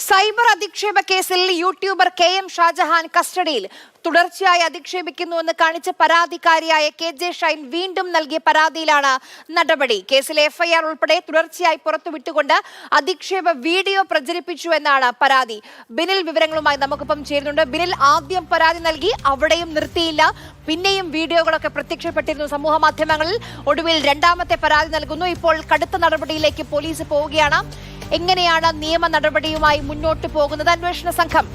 Cyber അധിക്ഷേപ കേസിൽ YouTuber KM Shah Jahan കസ്റ്റഡിയിൽ. തുടർച്ചയായി അധിക്ഷേപിക്കുന്നുവെന്ന് കാണിച്ച പരാതിക്കാരിയായ KJ ഷൈൻ വീണ്ടും നൽകിയ പരാതിയിലാണ് നടപടി. കേസിലെ FIR ഉൾപ്പെടെ തുടർച്ചയായി പുറത്തുവിട്ടുകൊണ്ട് അധിക്ഷേപ വീഡിയോ പ്രചരിപ്പിച്ചുവെന്നാണ് പരാതി. ബിനിൽ വിവരങ്ങളുമായി നമുക്കൊപ്പം ചേരുന്നുണ്ട്. ബിനിൽ, ആദ്യം പരാതി നൽകി, അവിടെയും നിർത്തിയില്ല, പിന്നെയും വീഡിയോകളൊക്കെ പ്രത്യക്ഷപ്പെട്ടിരുന്നു സമൂഹ മാധ്യമങ്ങളിൽ. ഒടുവിൽ രണ്ടാമത്തെ പരാതി നൽകുന്നു. ഇപ്പോൾ കടുത്ത നടപടിയിലേക്ക് പോലീസ് പോവുകയാണ്. എങ്ങനെയാണ് നിയമ നടപടിയുമായി മുന്നോട്ട് പോകുന്നത് അന്വേഷണ സംഘം?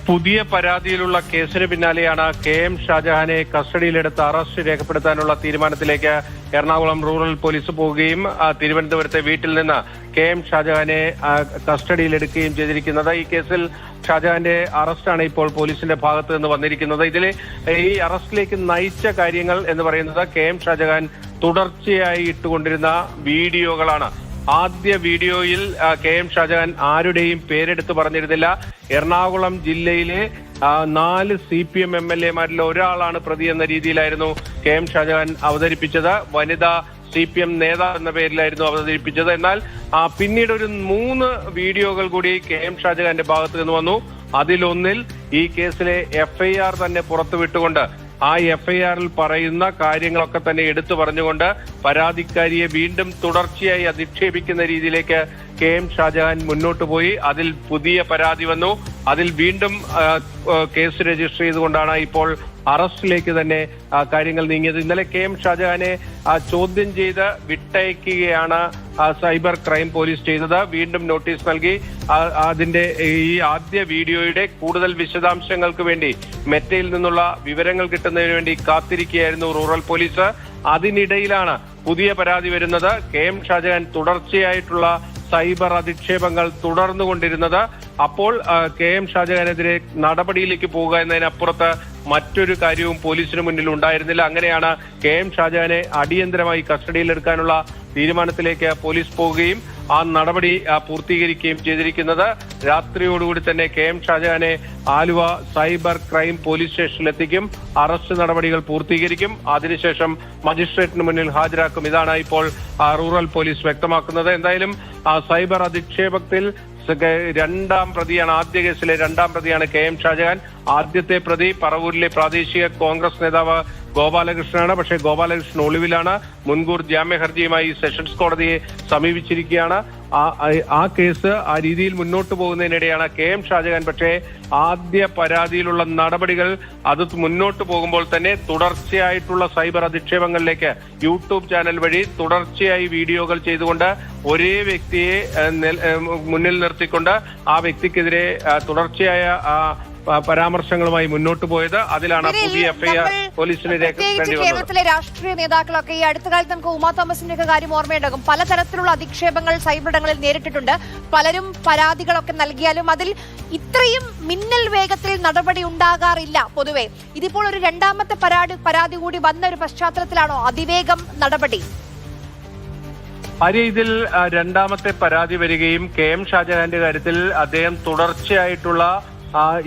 പുതിയ പരാതിയിലുള്ള കേസിന് പിന്നാലെയാണ് KM ഷാജഹാനെ കസ്റ്റഡിയിലെടുത്ത് അറസ്റ്റ് രേഖപ്പെടുത്താനുള്ള തീരുമാനത്തിലേക്ക് എറണാകുളം റൂറൽ പോലീസ് പോവുകയും തിരുവനന്തപുരത്തെ വീട്ടിൽ നിന്ന് KM ഷാജഹാനെ കസ്റ്റഡിയിലെടുക്കുകയും ചെയ്തിരിക്കുന്നത്. ഈ കേസിൽ ഷാജഹാന്റെ അറസ്റ്റാണ് ഇപ്പോൾ പോലീസിന്റെ ഭാഗത്ത് നിന്ന് വന്നിരിക്കുന്നത്. ഇതിലെ ഈ അറസ്റ്റിലേക്ക് നയിച്ച കാര്യങ്ങൾ എന്ന് പറയുന്നത് KM ഷാജഹാൻ തുടർച്ചയായി ഇട്ടുകൊണ്ടിരുന്ന വീഡിയോകളാണ്. ആദ്യ വീഡിയോയിൽ KM ഷാജഹാൻ ആരുടെയും പേരെടുത്ത് പറഞ്ഞിരുന്നില്ല. എറണാകുളം ജില്ലയിലെ 4 CPM MLA-മാരിൽ ഒരാളാണ് പ്രതി എന്ന രീതിയിലായിരുന്നു KM ഷാജഹാൻ അവതരിപ്പിച്ചത്. വനിതാ CPM നേതാവ് എന്ന പേരിലായിരുന്നു അവതരിപ്പിച്ചത്. എന്നാൽ പിന്നീട് ഒരു 3 വീഡിയോകൾ കൂടി KM ഷാജഹാന്റെ ഭാഗത്ത് നിന്ന് വന്നു. അതിലൊന്നിൽ ഈ കേസിലെ FIR തന്നെ പുറത്തുവിട്ടുകൊണ്ട് ആ FIR-ൽ പറയുന്ന കാര്യങ്ങളൊക്കെ തന്നെ എടുത്തു പറഞ്ഞുകൊണ്ട് പരാതിക്കാരിയെ വീണ്ടും തുടർച്ചയായി അധിക്ഷേപിക്കുന്ന രീതിയിലേക്ക് KM ഷാജഹാൻ മുന്നോട്ട് പോയി. അതിൽ പുതിയ പരാതി വന്നു. അതിൽ വീണ്ടും കേസ് രജിസ്റ്റർ ചെയ്തുകൊണ്ടാണ് ഇപ്പോൾ അറസ്റ്റിലേക്ക് തന്നെ കാര്യങ്ങൾ നീങ്ങിയത്. ഇന്നലെ KM ഷാജഹാനെ ചോദ്യം ചെയ്ത് വിട്ടയക്കുകയാണ് സൈബർ ക്രൈം പോലീസ് ചെയ്തത്. വീണ്ടും നോട്ടീസ് നൽകി. അതിന്റെ ഈ ആദ്യ വീഡിയോയുടെ കൂടുതൽ വിശദാംശങ്ങൾക്ക് വേണ്ടി മെറ്റയിൽ നിന്നുള്ള വിവരങ്ങൾ കിട്ടുന്നതിന് വേണ്ടി കാത്തിരിക്കുകയായിരുന്നു റൂറൽ പോലീസ്. അതിനിടയിലാണ് പുതിയ പരാതി വരുന്നത്. KM ഷാജഹാൻ തുടർച്ചയായിട്ടുള്ള സൈബർ അധിക്ഷേപങ്ങൾ തുടർന്നുകൊണ്ടിരുന്നത്. അപ്പോൾ KM ഷാജഹാനെതിരെ നടപടിയിലേക്ക് പോവുക എന്നതിനപ്പുറത്ത് മറ്റൊരു കാര്യവും പോലീസിന് മുന്നിൽ ഉണ്ടായിരുന്നില്ല. അങ്ങനെയാണ് KM ഷാജഹാനെ അടിയന്തരമായി കസ്റ്റഡിയിലെടുക്കാനുള്ള തീരുമാനത്തിലേക്ക് പോലീസ് പോവുകയും ആ നടപടി പൂർത്തീകരിക്കുകയും ചെയ്തിരിക്കുന്നത്. രാത്രിയോടുകൂടി തന്നെ KM ഷാജഹാനെ ആലുവ സൈബർ ക്രൈം പോലീസ് സ്റ്റേഷനിലെത്തിക്കും. അറസ്റ്റ് നടപടികൾ പൂർത്തീകരിക്കും. അതിനുശേഷം മജിസ്ട്രേറ്റിന് മുന്നിൽ ഹാജരാക്കും. ഇതാണ് ഇപ്പോൾ റൂറൽ പോലീസ് വ്യക്തമാക്കുന്നത്. എന്തായാലും സൈബർ അധിക്ഷേപത്തിൽ രണ്ടാം പ്രതിയാണ്, ആദ്യ കേസിലെ രണ്ടാം പ്രതിയാണ് KM ഷാജഹാൻ. ആദ്യത്തെ പ്രതി പറവൂരിലെ പ്രാദേശിക കോൺഗ്രസ് നേതാവ് ഗോപാലകൃഷ്ണനാണ്. പക്ഷേ ഗോപാലകൃഷ്ണൻ ഒളിവിലാണ്. മുൻകൂർ ജാമ്യ ഹർജിയുമായി സെഷൻസ് കോടതിയെ സമീപിച്ചിരിക്കുകയാണ്. ആ കേസ് ആ രീതിയിൽ മുന്നോട്ട് പോകുന്നതിനിടെയാണ് KM ഷാജഹാൻ പക്ഷേ ആദ്യ പരാതിയിലുള്ള നടപടികൾ അത് മുന്നോട്ട് പോകുമ്പോൾ തന്നെ തുടർച്ചയായിട്ടുള്ള സൈബർ അധിക്ഷേപങ്ങളിലേക്ക് യൂട്യൂബ് ചാനൽ വഴി തുടർച്ചയായി വീഡിയോകൾ ചെയ്തുകൊണ്ട് ഒരേ വ്യക്തിയെ മുന്നിൽ നിർത്തിക്കൊണ്ട് ആ വ്യക്തിക്കെതിരെ തുടർച്ചയായ പരാമർശങ്ങളുമായി മുന്നോട്ട് പോയത്. അതിലാണ് പുതിയ FIR പോലീസിന് രേഖപ്പെടുത്തേണ്ടി വന്നത്. കേരളത്തിലെ രാഷ്ട്രീയ നേതാക്കളൊക്കെ ഈ അടുത്ത കാലത്ത് നമുക്ക് ഉമാ തോമസിന്റെ ഒക്കെ കാര്യം ഓർമ്മയുണ്ടാകും. പലതരത്തിലുള്ള അധിക്ഷേപങ്ങൾ സൈബറിടങ്ങളിൽ നേരിട്ടിട്ടുണ്ട്. പലരും പരാതികളൊക്കെ നൽകിയാലും അതിൽ ഇത്രയും മിന്നൽ വേഗത്തിൽ നടപടി ഉണ്ടാകാറില്ല പൊതുവെ. ഇതിപ്പോൾ ഒരു രണ്ടാമത്തെ പരാതി കൂടി വന്ന ഒരു പശ്ചാത്തലത്തിലാണോ അതിവേഗം നടപടി? ഇതിൽ രണ്ടാമത്തെ പരാതി വരികയും KM ഷാജഹാന്റെ കാര്യത്തിൽ അദ്ദേഹം തുടർച്ചയായിട്ടുള്ള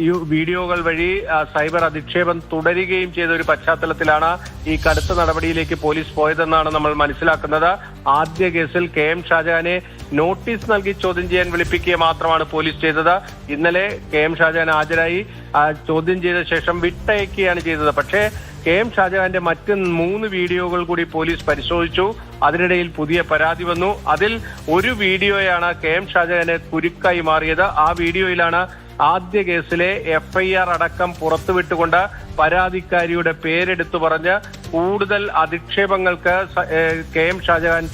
ഈ വീഡിയോകൾ വഴി സൈബർ അധിക്ഷേപം തുടരുകയും ചെയ്ത ഒരു പശ്ചാത്തലത്തിലാണ് ഈ കടുത്ത നടപടിയിലേക്ക് പോലീസ് പോയതെന്നാണ് നമ്മൾ മനസ്സിലാക്കുന്നത്. ആദ്യ കേസിൽ KM ഷാജഹാനെ നോട്ടീസ് നൽകി ചോദ്യം ചെയ്യാൻ വിളിപ്പിക്കുക മാത്രമാണ് പോലീസ് ചെയ്തത്. ഇന്നലെ KM ഷാജഹാൻ ഹാജരായി ചോദ്യം ചെയ്ത ശേഷം വിട്ടയക്കുകയാണ് ചെയ്തത്. പക്ഷേ KM ഷാജഹാന്റെ മറ്റ് 3 വീഡിയോകൾ കൂടി പോലീസ് പരിശോധിച്ചു. അതിനിടയിൽ പുതിയ പരാതി വന്നു. അതിൽ ഒരു വീഡിയോയാണ് KM ഷാജഹാന് കുരുക്കായി മാറിയത്. ആ വീഡിയോയിലാണ് ആദ്യ കേസിലെ FIR അടക്കം പുറത്തുവിട്ടുകൊണ്ട് പരാതിക്കാരിയുടെ പേരെടുത്തു പറഞ്ഞ് കൂടുതൽ അധിക്ഷേപങ്ങൾക്ക് KM ഷാജഹാൻ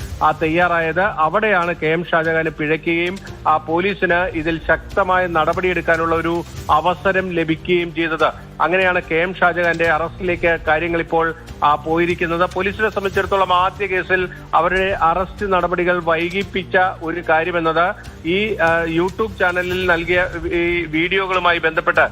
തയ്യാറായത്. അവിടെയാണ് KM ഷാജഹാന് പിഴയ്ക്കുകയും പോലീസിന് ഇതിൽ ശക്തമായ നടപടിയെടുക്കാനുള്ള ഒരു അവസരം ലഭിക്കുകയും ചെയ്തത്. അങ്ങനെയാണ് KM ഷാജഹാന്റെ അറസ്റ്റിലേക്ക് കാര്യങ്ങൾ ഇപ്പോൾ പോയിരിക്കുന്നത്. പോലീസിനെ സംബന്ധിച്ചിടത്തോളം ആദ്യ കേസിൽ അവരുടെ അറസ്റ്റ് നടപടികൾ വൈകിപ്പിച്ച ഒരു കാര്യമെന്നത് ഈ യൂട്യൂബ് ചാനലിൽ നൽകിയ ഈ വീഡിയോകളുമായി ബന്ധപ്പെട്ട്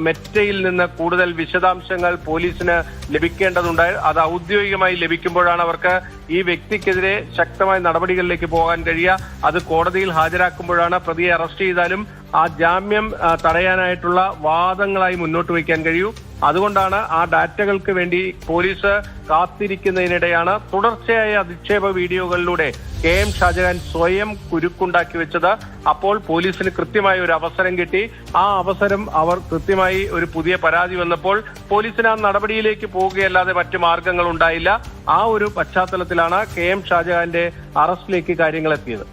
മെറ്റയിൽ നിന്ന് കൂടുതൽ വിശദാംശങ്ങൾ പോലീസിന് ലഭിക്കേണ്ടതുണ്ടായി. അത് ഔദ്യോഗികമായി ലഭിക്കുമ്പോഴാണ് അവർക്ക് ഈ വ്യക്തിക്കെതിരെ ശക്തമായ നടപടികളിലേക്ക് പോകാൻ കഴിയുക. അത് കോടതിയിൽ ഹാജരാക്കുമ്പോഴാണ് പ്രതിയെ അറസ്റ്റ് ചെയ്താലും ആ ജാമ്യം തടയാനായിട്ടുള്ള വാദങ്ങളായി മുന്നോട്ട് വയ്ക്കാൻ കഴിയൂ. അതുകൊണ്ടാണ് ആ ഡാറ്റകൾക്ക് വേണ്ടി പോലീസ് കാത്തിരിക്കുന്നതിനിടെയാണ് തുടർച്ചയായ അധിക്ഷേപ വീഡിയോകളിലൂടെ കെ.എം. ഷാജഹാൻ സ്വയം കുരുക്കുണ്ടാക്കി വെച്ചത്. അപ്പോൾ പോലീസിന് കൃത്യമായ ഒരു അവസരം കിട്ടി. ആ അവസരം അവർ കൃത്യമായി ഒരു പുതിയ പരാതി വന്നപ്പോൾ പോലീസിന് ആ നടപടിയിലേക്ക് പോവുകയല്ലാതെ മറ്റു മാർഗങ്ങൾ ഉണ്ടായില്ല. ആ ഒരു പശ്ചാത്തലത്തിലാണ് കെ.എം. ഷാജഹാന്റെ അറസ്റ്റിലേക്ക് കാര്യങ്ങൾ എത്തിയത്.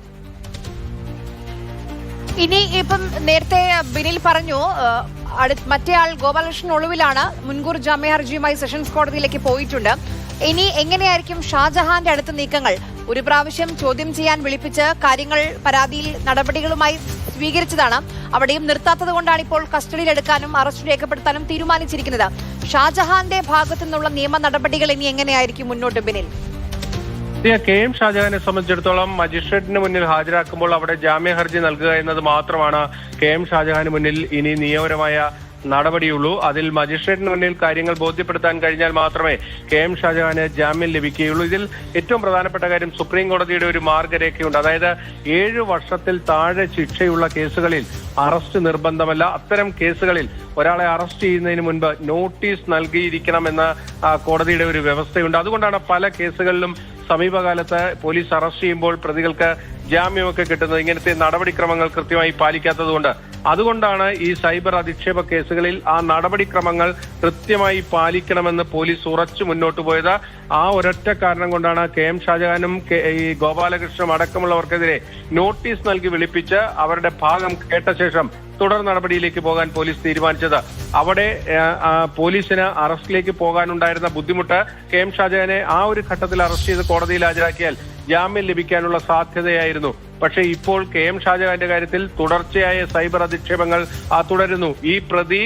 ഇനി ഇപ്പം നേരത്തെ ബിനിൽ പറഞ്ഞു മറ്റേയാൾ ഗോപാലകൃഷ്ണൻ ഒളിവിലാണ്, മുൻകൂർ ജാമ്യ ഹർജിയുമായി സെഷൻസ് കോടതിയിലേക്ക് പോയിട്ടുണ്ട്. ഇനി എങ്ങനെയായിരിക്കും ഷാജഹാന്റെ അടുത്ത നീക്കങ്ങൾ? ഒരു പ്രാവശ്യം ചോദ്യം ചെയ്യാൻ വിളിപ്പിച്ച് കാര്യങ്ങൾ പരാതിയിൽ നടപടികളുമായി സ്വീകരിച്ചതാണ്. അവിടെയും നിർത്താത്തത് കൊണ്ടാണ് ഇപ്പോൾ കസ്റ്റഡിയിലെടുക്കാനും അറസ്റ്റ് രേഖപ്പെടുത്താനും തീരുമാനിച്ചിരിക്കുന്നത്. ഷാജഹാന്റെ ഭാഗത്തു നിന്നുള്ള നിയമ നടപടികൾ ഇനി എങ്ങനെയായിരിക്കും മുന്നോട്ട് ബിനിൽ? കെ.എം. ഷാജഹാനെ സംബന്ധിച്ചിടത്തോളം മജിസ്ട്രേറ്റിന് മുന്നിൽ ഹാജരാക്കുമ്പോൾ അവിടെ ജാമ്യ ഹർജി നൽകുക എന്നത് മാത്രമാണ് കെ.എം. ഷാജഹാന് മുന്നിൽ ഇനി നിയമപരമായ നടപടിയുള്ളൂ. അതിൽ മജിസ്ട്രേറ്റിന് മുന്നിൽ കാര്യങ്ങൾ ബോധ്യപ്പെടുത്താൻ കഴിഞ്ഞാൽ മാത്രമേ കെ.എം. ഷാജഹാന് ജാമ്യം ലഭിക്കുകയുള്ളൂ. ഇതിൽ ഏറ്റവും പ്രധാനപ്പെട്ട കാര്യം സുപ്രീം കോടതിയുടെ ഒരു മാർഗരേഖയുണ്ട്. അതായത് 7 വർഷത്തിൽ താഴെ ശിക്ഷയുള്ള കേസുകളിൽ അറസ്റ്റ് നിർബന്ധമല്ല. അത്തരം കേസുകളിൽ ഒരാളെ അറസ്റ്റ് ചെയ്യുന്നതിന് മുൻപ് നോട്ടീസ് നൽകിയിരിക്കണമെന്ന കോടതിയുടെ ഒരു വ്യവസ്ഥയുണ്ട്. അതുകൊണ്ടാണ് പല കേസുകളിലും സമീപകാലത്ത് പോലീസ് അറസ്റ്റ് ചെയ്യുമ്പോൾ പ്രതികൾക്ക് ജാമ്യമൊക്കെ കിട്ടുന്നത് ഇങ്ങനത്തെ നടപടിക്രമങ്ങൾ കൃത്യമായി പാലിക്കാത്തതുകൊണ്ട്. അതുകൊണ്ടാണ് ഈ സൈബർ അധിക്ഷേപ കേസുകളിൽ ആ നടപടിക്രമങ്ങൾ കൃത്യമായി പാലിക്കണമെന്ന് പോലീസ് ഉറച്ചു മുന്നോട്ട് പോയത്. ആ ഒരൊറ്റ കാരണം കൊണ്ടാണ് കെ.എം. ഷാജഹാനും ഈ ഗോപാലകൃഷ്ണനും അടക്കമുള്ളവർക്കെതിരെ നോട്ടീസ് നൽകി വിളിപ്പിച്ച് അവരുടെ ഭാഗം കേട്ട ശേഷം തുടർ നടപടിയിലേക്ക് പോകാൻ പോലീസ് തീരുമാനിച്ചത്. അവിടെ പോലീസിന് അറസ്റ്റിലേക്ക് പോകാനുണ്ടായിരുന്ന ബുദ്ധിമുട്ട് കെ.എം. ഷാജഹാനെ ആ ഒരു ഘട്ടത്തിൽ അറസ്റ്റ് ചെയ്ത് കോടതിയിൽ ഹാജരാക്കിയാൽ ജാമ്യം ലഭിക്കാനുള്ള സാധ്യതയായിരുന്നു. പക്ഷേ ഇപ്പോൾ കെ.എം. ഷാജഹാന്റെ കാര്യത്തിൽ തുടർച്ചയായ സൈബർ അധിക്ഷേപങ്ങൾ തുടരുന്നു. ഈ പ്രതി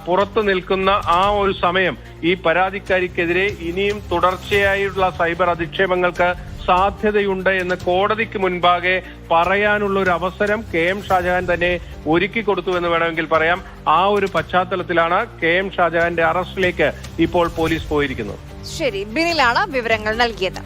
പുറത്തു നിൽക്കുന്ന ആ ഒരു സമയം ഈ പരാതിക്കാരിക്കെതിരെ ഇനിയും തുടർച്ചയായുള്ള സൈബർ അധിക്ഷേപങ്ങൾക്ക് സാധ്യതയുണ്ട് എന്ന് കോടതിക്ക് മുൻപാകെ പറയാനുള്ള ഒരു അവസരം കെ.എം. ഷാജഹാൻ തന്നെ ഒരുക്കി കൊടുത്തു എന്ന് വേണമെങ്കിൽ പറയാം. ആ ഒരു പശ്ചാത്തലത്തിലാണ് കെ.എം. ഷാജഹാന്റെ അറസ്റ്റിലേക്ക് ഇപ്പോൾ പോലീസ് പോയിരിക്കുന്നത്. ശരി, ബിനിലാണ് വിവരങ്ങൾ നൽകിയത്.